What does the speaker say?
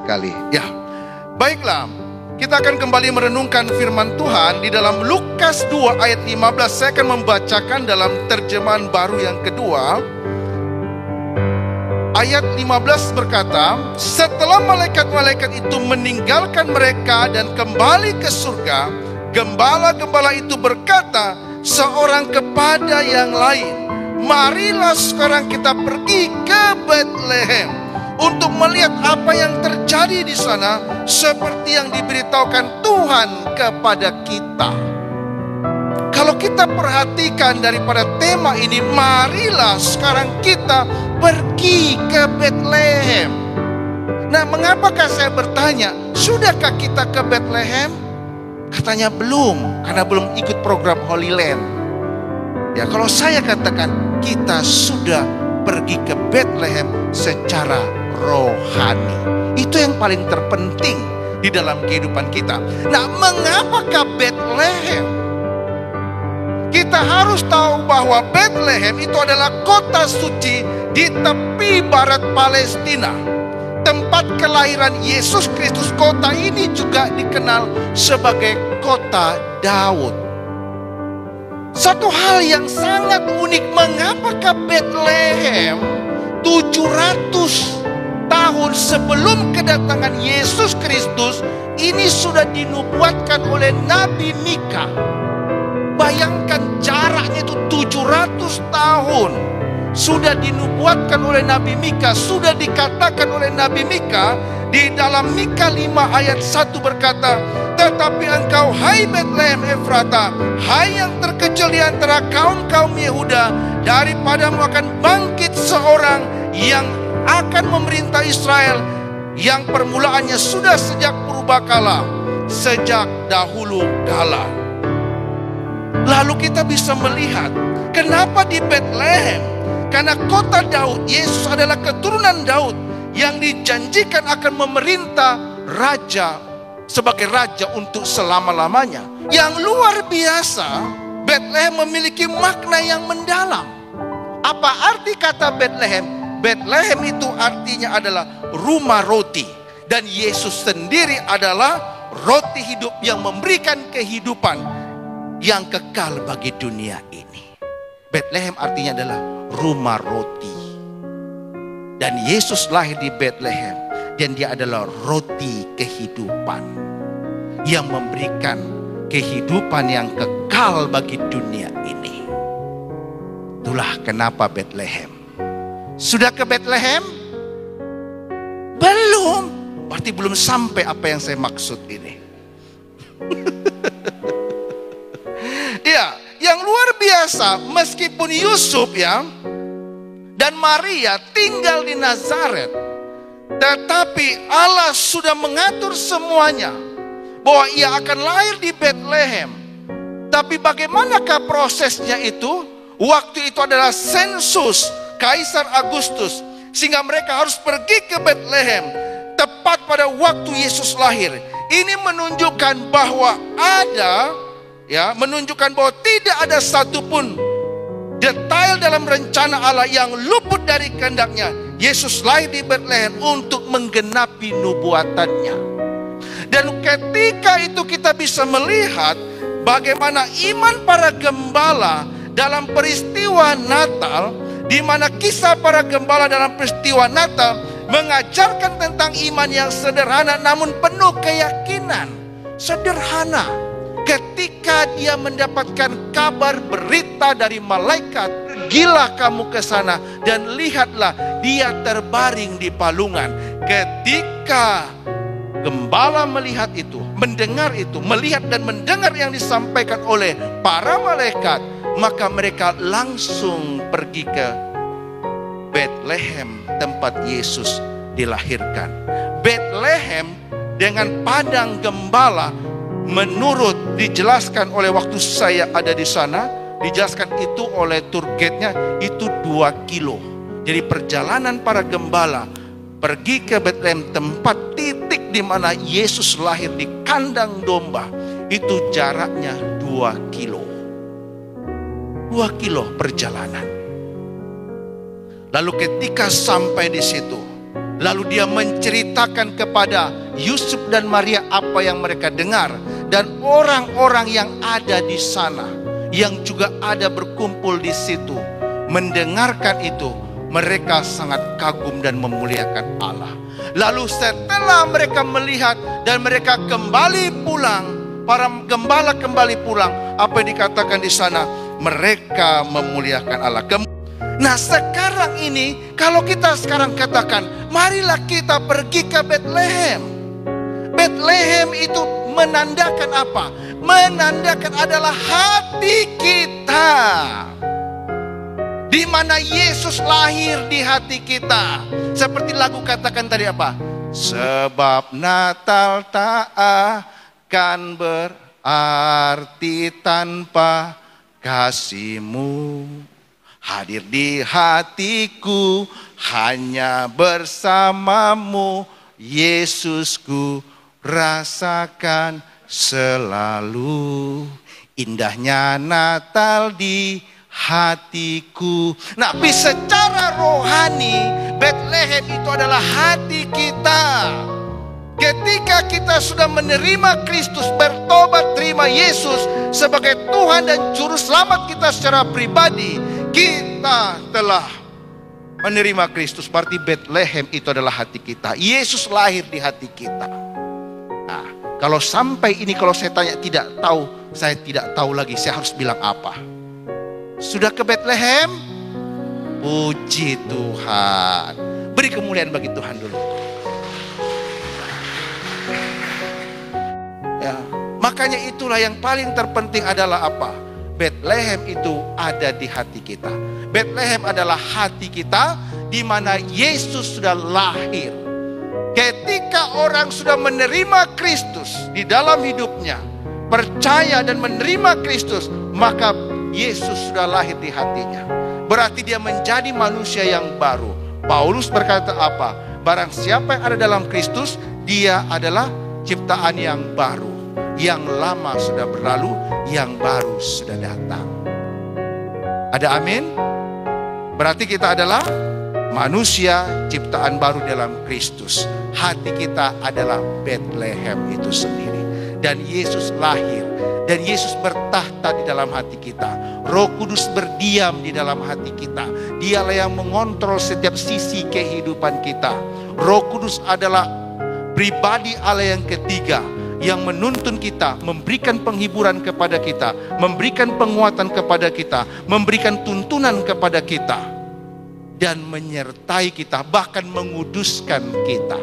kali. Ya, baiklah. Kita akan kembali merenungkan firman Tuhan di dalam Lukas 2 ayat 15. Saya akan membacakan dalam terjemahan baru yang kedua. Ayat 15 berkata, setelah malaikat-malaikat itu meninggalkan mereka dan kembali ke surga, gembala-gembala itu berkata seorang kepada yang lain, marilah sekarang kita pergi ke Betlehem untuk melihat apa yang terjadi di sana seperti yang diberitahukan Tuhan kepada kita. Kalau kita perhatikan daripada tema ini, marilah sekarang kita pergi ke Betlehem. Nah, mengapakah saya bertanya, sudahkah kita ke Betlehem? Katanya belum, karena belum ikut program Holy Land. Ya, kalau saya katakan kita sudah pergi ke Betlehem secara rohani. Itu yang paling terpenting di dalam kehidupan kita. Nah, mengapakah Betlehem? Kita harus tahu bahwa Betlehem itu adalah kota suci di tepi barat Palestina, tempat kelahiran Yesus Kristus. Kota ini juga dikenal sebagai kota Daud. Satu hal yang sangat unik, mengapakah Betlehem 700 tahun sebelum kedatangan Yesus Kristus ini sudah dinubuatkan oleh Nabi Mika. Bayangkan jaraknya itu 700 tahun. Sudah dinubuatkan oleh Nabi Mika, sudah dikatakan oleh Nabi Mika di dalam Mika 5 ayat 1 berkata, tetapi engkau hai Betlehem Efrata, hai yang terkecil di antara kaum-kaum Yehuda, daripadamu akan bangkit seorang yang akan memerintah Israel, yang permulaannya sudah sejak purbakala, sejak dahulu kala. Lalu kita bisa melihat kenapa di Betlehem, karena kota Daud, Yesus adalah keturunan Daud yang dijanjikan akan memerintah raja sebagai raja untuk selama-lamanya. Yang luar biasa, Betlehem memiliki makna yang mendalam. Apa arti kata Betlehem? Betlehem itu artinya adalah rumah roti, dan Yesus sendiri adalah roti hidup yang memberikan kehidupan yang kekal bagi dunia ini. Betlehem artinya adalah rumah roti, dan Yesus lahir di Betlehem, dan dia adalah roti kehidupan yang memberikan kehidupan yang kekal bagi dunia ini. Itulah kenapa Betlehem. Sudah ke Betlehem? Belum. Berarti belum sampai apa yang saya maksud ini. Ya, yang luar biasa, meskipun Yusuf dan Maria tinggal di Nazaret, tetapi Allah sudah mengatur semuanya bahwa ia akan lahir di Betlehem. Tapi bagaimanakah prosesnya itu? Waktu itu adalah sensus Kaisar Agustus, sehingga mereka harus pergi ke Betlehem tepat pada waktu Yesus lahir. Ini menunjukkan bahwa menunjukkan bahwa tidak ada satupun detail dalam rencana Allah yang luput dari kehendaknya. Yesus lahir di Betlehem untuk menggenapi nubuatannya. Dan ketika itu kita bisa melihat bagaimana iman para gembala dalam peristiwa Natal, di mana kisah para gembala dalam peristiwa Natal mengajarkan tentang iman yang sederhana namun penuh keyakinan. Sederhana. Ketika dia mendapatkan kabar berita dari malaikat, pergilah kamu ke sana dan lihatlah dia terbaring di palungan. Ketika gembala melihat itu, mendengar itu, melihat dan mendengar yang disampaikan oleh para malaikat, maka mereka langsung pergi ke Betlehem, tempat Yesus dilahirkan. Betlehem dengan padang gembala, menurut dijelaskan oleh waktu saya ada di sana, dijelaskan itu oleh tour guide-nya, itu 2 kilo. Jadi perjalanan para gembala pergi ke Betlehem, tempat titik di mana Yesus lahir di kandang domba, itu jaraknya 2 kilo. 2 kilo perjalanan. Lalu ketika sampai di situ, Lalu dia menceritakan kepada Yusuf dan Maria apa yang mereka dengar. Dan orang-orang yang ada di sana, yang juga ada berkumpul di situ, mendengarkan itu, mereka sangat kagum dan memuliakan Allah. Lalu setelah mereka melihat dan mereka kembali pulang, para gembala kembali pulang, apa yang dikatakan di sana? Mereka memuliakan Allah. Nah sekarang ini, kalau kita sekarang katakan, marilah kita pergi ke Bethlehem. Bethlehem itu menandakan apa? Menandakan adalah hati kita, di mana Yesus lahir di hati kita. Seperti lagu katakan tadi apa? Sebab Natal tak akan berarti tanpa kasih-Mu. Hadir di hatiku hanya bersama-Mu, Yesusku rasakan selalu. Indahnya Natal di hatiku. Nah, tapi secara rohani Bethlehem itu adalah hati kita. Ketika kita sudah menerima Kristus, bertobat, terima Yesus sebagai Tuhan dan Juru Selamat kita secara pribadi, kita telah menerima Kristus. Berarti Bethlehem itu adalah hati kita. Yesus lahir di hati kita. Nah, kalau sampai ini, kalau saya tanya tidak tahu, saya tidak tahu lagi saya harus bilang apa. Sudah ke Bethlehem? Puji Tuhan. Beri kemuliaan bagi Tuhan dulu. Ya, makanya itulah yang paling terpenting adalah apa? Bethlehem itu ada di hati kita. Bethlehem adalah hati kita, di mana Yesus sudah lahir. Ketika orang sudah menerima Kristus di dalam hidupnya, percaya dan menerima Kristus, maka Yesus sudah lahir di hatinya. Berarti dia menjadi manusia yang baru. Paulus berkata apa? Barang siapa yang ada dalam Kristus, dia adalah ciptaan yang baru. Yang lama sudah berlalu, yang baru sudah datang. Ada amin? Berarti kita adalah manusia ciptaan baru dalam Kristus. Hati kita adalah Bethlehem itu sendiri. Dan Yesus lahir. Dan Yesus bertahta di dalam hati kita. Roh Kudus berdiam di dalam hati kita. Dialah yang mengontrol setiap sisi kehidupan kita. Roh Kudus adalah pribadi Allah yang ketiga, yang menuntun kita, memberikan penghiburan kepada kita, memberikan penguatan kepada kita, memberikan tuntunan kepada kita, dan menyertai kita, bahkan menguduskan kita.